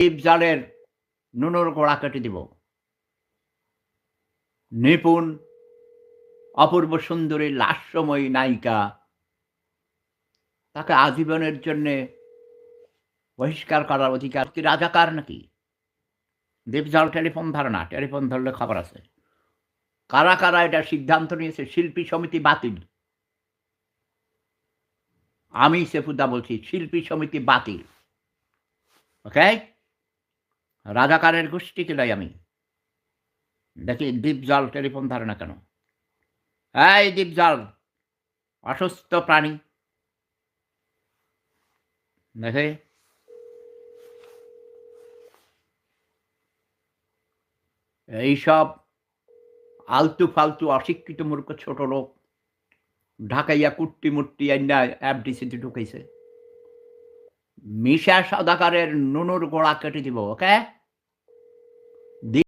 টিপ জালের নুনুর গোড়া কেটে দিব। নিপুণ অপূর্ব সুন্দরী লাস্যময়ী নায়িকা তাকে আজীবনের জন্যে বহিষ্কার করার অধিকার কি রাজাকার নাকি? দীপজল টেলিফোন ধরে না, টেলিফোন ধরলে খবর আছে। কারা, কারা এটা সিদ্ধান্ত নিয়েছে? শিল্পী সমিতি বাতিল। আমি সেফুদ্দা বলছি শিল্পী সমিতি বাতিল। ওকে? রাজাকারের গোষ্ঠী কিলাই আমি। দেখি দীপজল টেলিফোন ধরে না কেন? এই দীপজল, অসুস্থ প্রাণী। দেখি। এইসব আলতু-ফালতু অশিক্ষিত মূর্খ ছোট লোক ঢাকাইয়া কুট্টি-মুট্টি আইনা এফডিসিতে ঢুকাইছে। মিশা সওদাগরের নুনুর গোড়া কেটে দিব, ওকে?